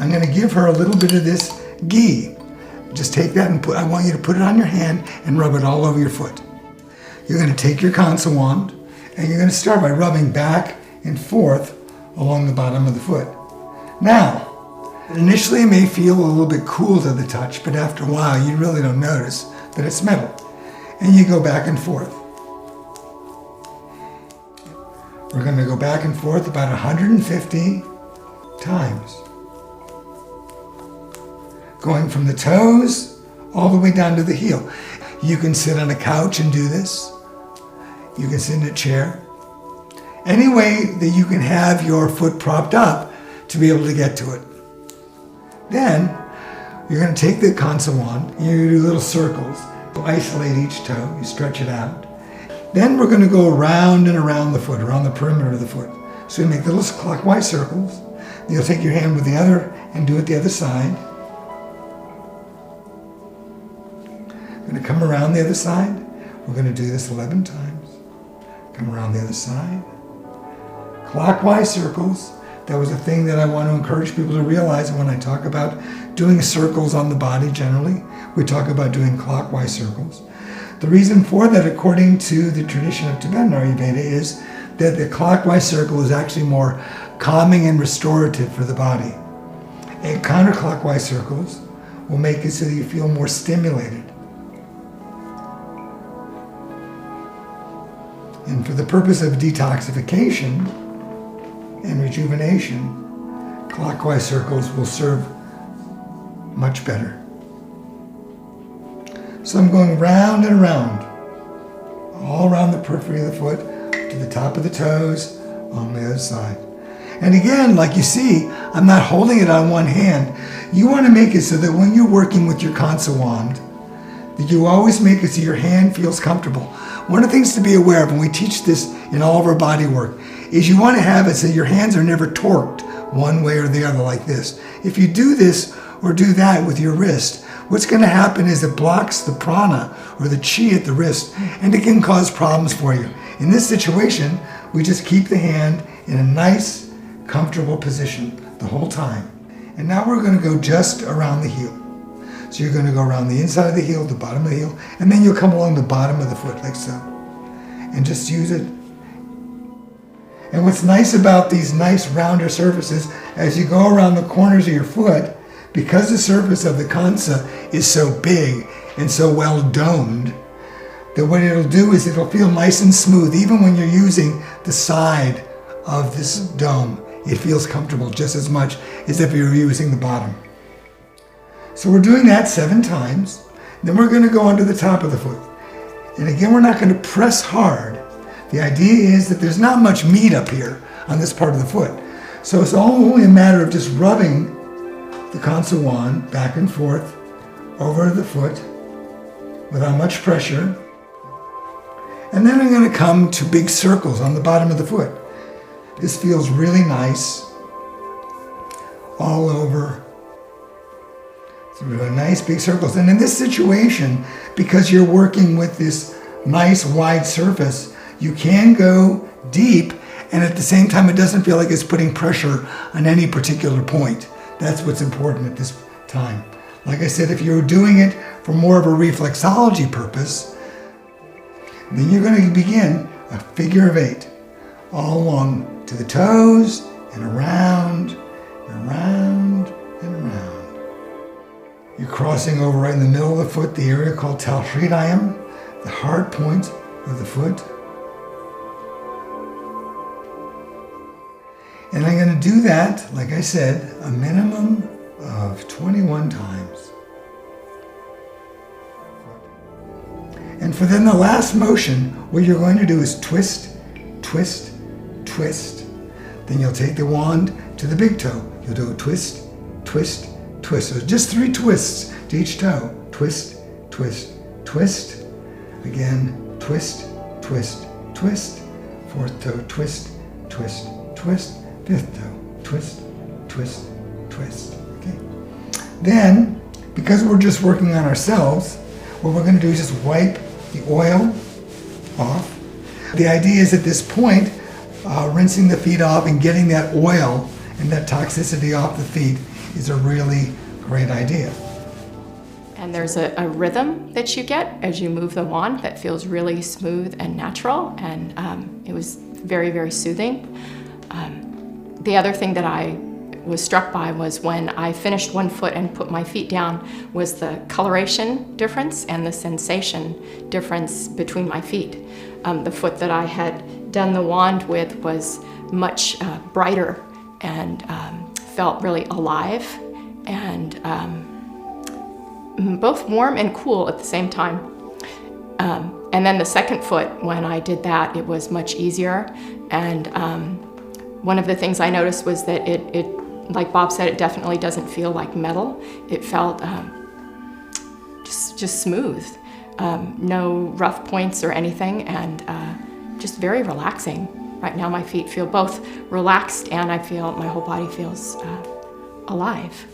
I'm going to give her a little bit of this ghee. Just take that and I want you to put it on your hand and rub it all over your foot. You're going to take your Kansa wand and you're going to start by rubbing back and forth along the bottom of the foot. Now, initially it may feel a little bit cool to the touch, but after a while you really don't notice that it's metal. And you go back and forth. We're going to go back and forth about 150 times. Going from the toes all the way down to the heel. You can sit on a couch and do this. You can sit in a chair. Any way that you can have your foot propped up to be able to get to it. Then you're going to take the Kansa wand and you do little circles. You isolate each toe, you stretch it out. Then we're going to go around and around the foot, around the perimeter of the foot. So you make little clockwise circles. You'll take your hand with the other and do it the other side. We're going to come around the other side. We're going to do this 11 times. Come around the other side. Clockwise circles. That was a thing that I want to encourage people to realize when I talk about doing circles on the body generally. We talk about doing clockwise circles. The reason for that, according to the tradition of Tibetan Ayurveda, is that the clockwise circle is actually more calming and restorative for the body. And counterclockwise circles will make it so that you feel more stimulated. And for the purpose of detoxification and rejuvenation, clockwise circles will serve much better. So I'm going round and around, all around the periphery of the foot, to the top of the toes, on the other side. And again, like you see, I'm not holding it on one hand. You want to make it so that when you're working with your Kansa wand, that you always make it so your hand feels comfortable. One of the things to be aware of, and we teach this in all of our body work, is you want to have it so your hands are never torqued one way or the other like this. If you do this or do that with your wrist, what's going to happen is it blocks the prana or the chi at the wrist, and it can cause problems for you. In this situation, we just keep the hand in a nice, comfortable position the whole time. And now we're going to go just around the heel. So you're going to go around the inside of the heel, the bottom of the heel, and then you'll come along the bottom of the foot like so. And just use it. And what's nice about these nice rounder surfaces, as you go around the corners of your foot, because the surface of the Kansa is so big and so well domed, that what it'll do is it'll feel nice and smooth. Even when you're using the side of this dome, it feels comfortable just as much as if you were using the bottom. So we're doing that 7 times. Then we're going to go onto the top of the foot. And again, we're not going to press hard. The idea is that there's not much meat up here on this part of the foot. So it's only a matter of just rubbing the Kansa wand back and forth over the foot without much pressure. And then I'm going to come to big circles on the bottom of the foot. This feels really nice all over. So we have nice big circles. And in this situation, because you're working with this nice wide surface, you can go deep, and at the same time it doesn't feel like it's putting pressure on any particular point. That's what's important at this time. Like I said, if you're doing it for more of a reflexology purpose, then you're going to begin a figure of 8 all along to the toes and around and around and around. You're crossing over right in the middle of the foot, the area called Talhridayam, the heart point of the foot. And I'm going to do that, like I said, a minimum of 21 times. And for then the last motion, what you're going to do is twist, twist, twist. Then you'll take the wand to the big toe. You'll do a twist, twist, twist. So just 3 twists to each toe. Twist, twist, twist. Again, twist, twist, twist. 4th toe, twist, twist, twist. 5th toe, twist, twist, twist. Okay. Then, because we're just working on ourselves, what we're going to do is just wipe the oil off. The idea is at this point, rinsing the feet off and getting that oil and that toxicity off the feet is a really great idea. And there's a rhythm that you get as you move the wand that feels really smooth and natural, and it was very, very soothing. The other thing that I was struck by was when I finished one foot and put my feet down was the coloration difference and the sensation difference between my feet. The foot that I had done the wand with was much brighter and felt really alive and both warm and cool at the same time. And then the second foot, when I did that, it was much easier. And one of the things I noticed was that it, like Bob said, it definitely doesn't feel like metal. It felt just smooth, no rough points or anything, and just very relaxing. Right now my feet feel both relaxed and I feel my whole body feels alive.